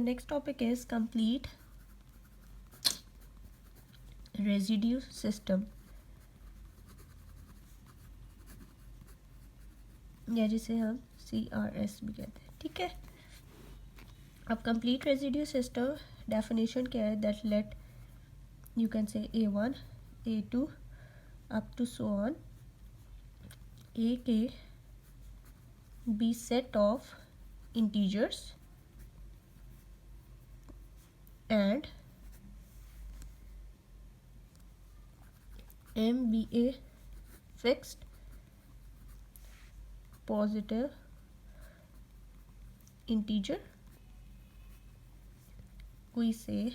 Next topic is complete residue system, या जिसे हम CRS भी कहते हैं. ठीक है. अब complete residue system definition क्या है? That let you can say A1, A2 up to so on AK be set of integers and M be a fixed positive integer. We say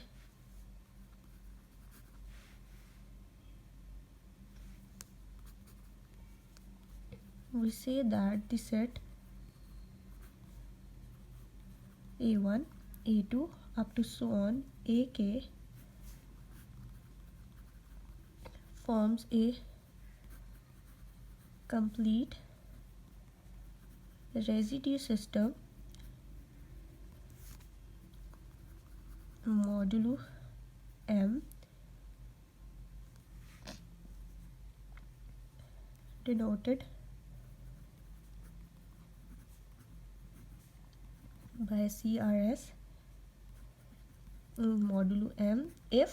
that the set A1, A2 up to so on AK forms a complete residue system modulo M denoted by CRS modulo M if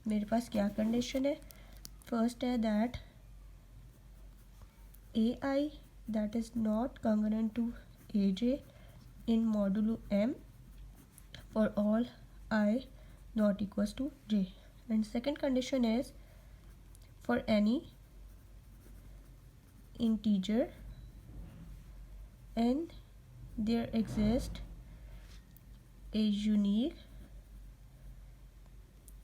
मेरे पास क्या condition है. First है that AI that is not congruent to AJ in modulo M for all I not equals to J. And second condition is for any integer n there exists a unique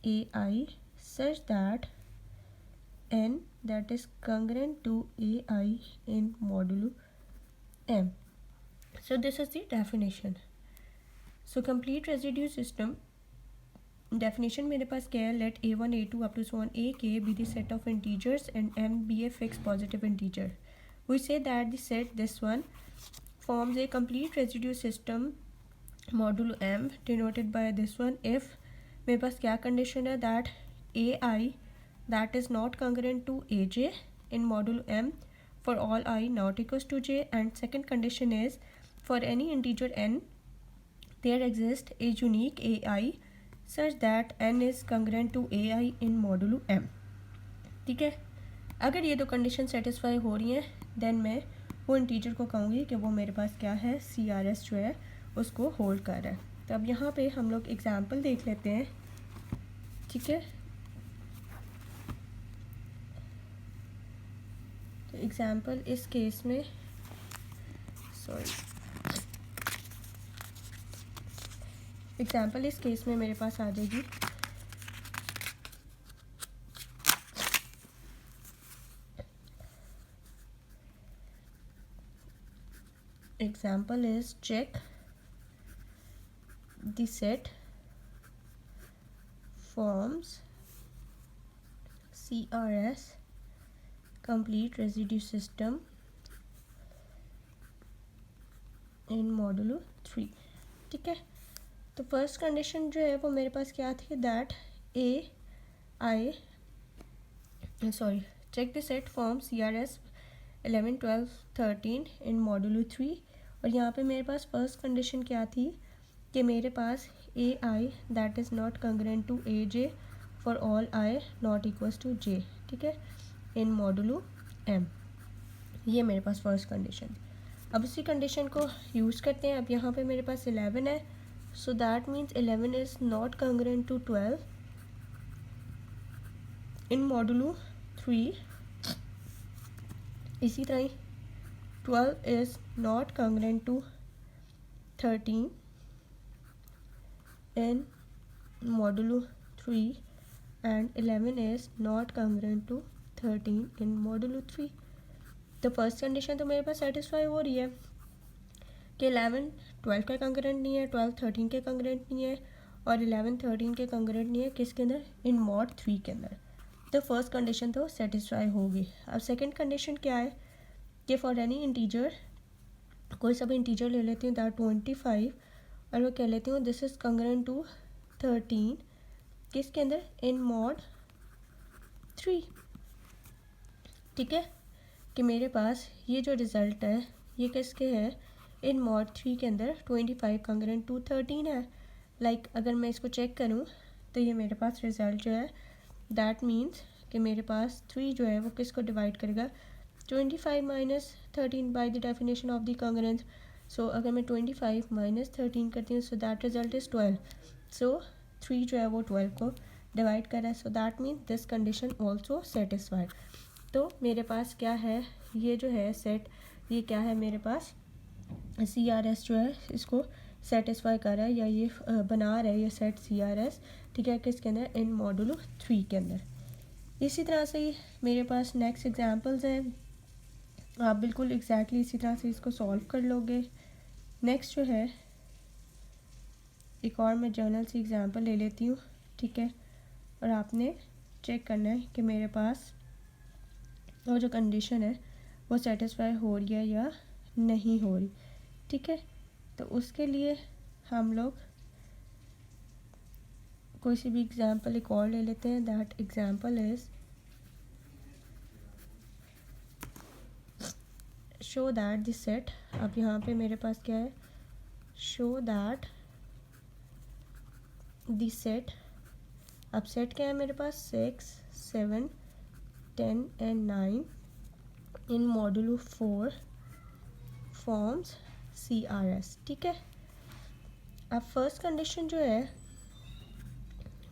AI such that n that is congruent to AI in modulo M. So this is the definition. So complete residue system definition मेरे पास क्या है? Let A1, A2 up to so on AK be the set of integers and M be a fixed positive integer. We say that the set this one forms a complete residue system modulo M denoted by this one if मेरे पास क्या condition है? That AI that is not congruent to AJ in modulo M for all I not equals to J. And second condition is for any integer n there exists a unique AI such that n is congruent to AI in modulo M. ठीक है. अगर ये दो condition satisfy हो रही हैं then मैं वो इंटीजर को कहूँगी कि वो मेरे पास क्या है, CRS जो है उसको होल्ड कर रहा है. तो अब यहाँ पे हम लोग एग्जाम्पल देख लेते हैं. ठीक है. तो एग्जाम्पल इस केस में मेरे पास आ जाएगी example is check the set forms CRS complete residue system in modulo 3. ठीक है. तो फर्स्ट कंडीशन जो है वो मेरे पास क्या थी? That check the set form CRS 11, 12, 13 in modulo 3. और यहाँ पे मेरे पास फर्स्ट कंडीशन क्या थी कि मेरे पास AI that is not congruent to AJ for all I not equals to J. ठीक है. इन modulo M. ये मेरे पास फर्स्ट कंडीशन. अब इसी कंडीशन को यूज़ करते हैं. अब यहाँ पे मेरे पास 11 है. So that means 11 is not congruent to 12 in modulo 3. इसी तरह 12 is not congruent to 13 in modulo 3 and 11 is not congruent to 13 in modulo 3. तो फर्स्ट कंडीशन तो मेरे पास सेटिस्फाई हो रही है कि 11 12 का कंग्रेंट नहीं है, 12 13 के कंग्रेंट नहीं है और 11 13 के कंग्रेंट नहीं है. किसके अंदर? इन mod 3 के अंदर. तो फर्स्ट कंडीशन तो सेटिस्फाई होगी. अब सेकंड कंडीशन क्या है कि फॉर एनी इंटीजर, कोई सा भी इंटीजर ले लेती हूँ दैट 25 और वो कह लेती हूँ दिस इज़ कॉन्ग्रुएंट टू 13 किसके अंदर, इन मॉड 3। ठीक है, कि मेरे पास ये जो रिज़ल्ट है ये किसके है, इन मॉड 3 के अंदर 25 कॉन्ग्रुएंट टू 13 है। लाइक अगर मैं इसको चेक करूँ तो ये मेरे पास रिज़ल्ट जो है दैट मीन्स कि मेरे पास 3 जो है वो किसको डिवाइड करेगा, 25 minus 13 by the definition of the congruence. So अगर मैं 25 माइनस 13 करती हूँ so that result is 12। So 3 जो है वो 12 को डिवाइड कर रहा है, so that means this condition also satisfied. तो मेरे पास क्या है, ये जो है सेट, ये क्या है मेरे पास CRS जो है इसको सेटिस्फाई कर रहा है, या ये बना रहा है ये सेट CRS। ठीक है, किसके अंदर, इन मॉडुलो 3 के अंदर। इसी तरह से मेरे पास नेक्स्ट एग्जांपल्स हैं, आप बिल्कुल एग्जैक्टली इसी तरह से इसको सॉल्व कर लोगे। नेक्स्ट जो है एक और मैं जर्नल से एग्जांपल ले लेती हूँ। ठीक है, और आपने चेक करना है कि मेरे पास वो जो कंडीशन है वो सेटिस्फाई हो रही है या नहीं हो रही। ठीक है, तो उसके लिए हम लोग कोई सी भी एग्जांपल एक और ले लेते हैं। That example is show that the set, अब यहाँ पे मेरे पास क्या है, शो दैट द सेट, अब सेट क्या है मेरे पास 6, 7, 10 and 9 in modulo 4 forms CRS। ठीक है, अब फर्स्ट कंडीशन जो है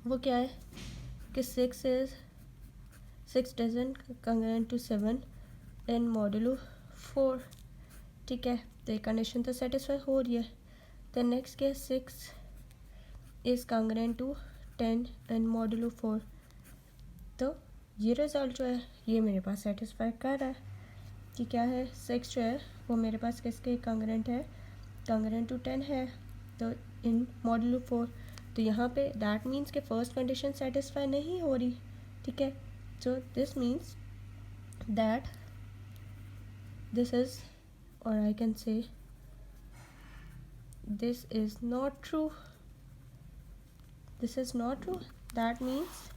वो क्या है कि 6 doesn't congruent to 7 in modulo 4। ठीक है, तो ये कंडीशन तो सेटिस्फाई हो रही है। तो नेक्स्ट क्या है, 6 is congruent to 10 in modulo 4। तो ये रिज़ल्ट जो है ये मेरे पास सेटिस्फाई कर रहा है कि क्या है, 6 जो है वो मेरे पास किसके कॉन्ग्रुएंट है, कॉन्ग्रुएंट टू 10 है, तो इन मॉडुलो 4। तो यहाँ पे दैट मीन्स के फर्स्ट कंडीशन सेटिस्फाई नहीं हो रही। ठीक है, so this means that this is, और I can say this is not true, this is not true. That means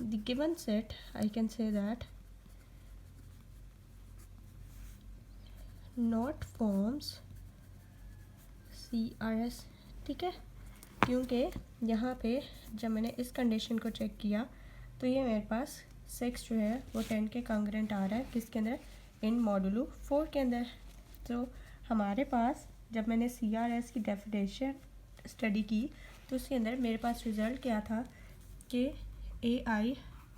the given set, I can say that not forms CRS। ठीक है, क्योंकि यहाँ पे जब मैंने इस कंडीशन को चेक किया तो ये मेरे पास 6 जो है वो 10 के कॉन्ग्रुएंट आ रहा है किसके अंदर, इन मॉडुलो 4 के अंदर। तो हमारे पास जब मैंने CRS की डेफिनेशन स्टडी की तो उसके अंदर मेरे पास रिज़ल्ट क्या था कि AI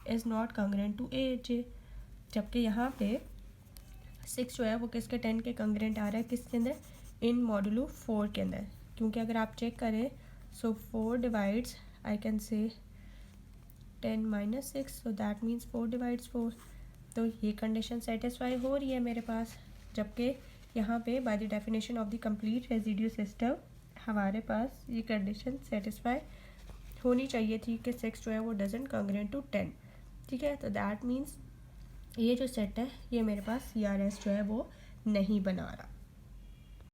is not congruent to AJ, जबकि यहाँ पे 6 जो है वो किसके 10 के कॉन्ग्रुएंट आ रहा है किसके अंदर, इन मॉडुलो 4 के अंदर। क्योंकि अगर आप चेक करें सो 4 डिवाइड्स आई कैन से 10 minus 6, so that means 4 divides 4। तो ये कंडीशन सेटिस्फाई हो रही है मेरे पास, जबकि यहाँ पे bye the definition of the complete residue system हमारे पास ये कंडीशन सेटिस्फाई होनी चाहिए थी कि 6 जो है वो डजंट कॉन्ग्रुएंट टू 10। ठीक है, तो दैट मीन्स ये जो सेट है ये मेरे पास CRS जो है वो नहीं बना रहा।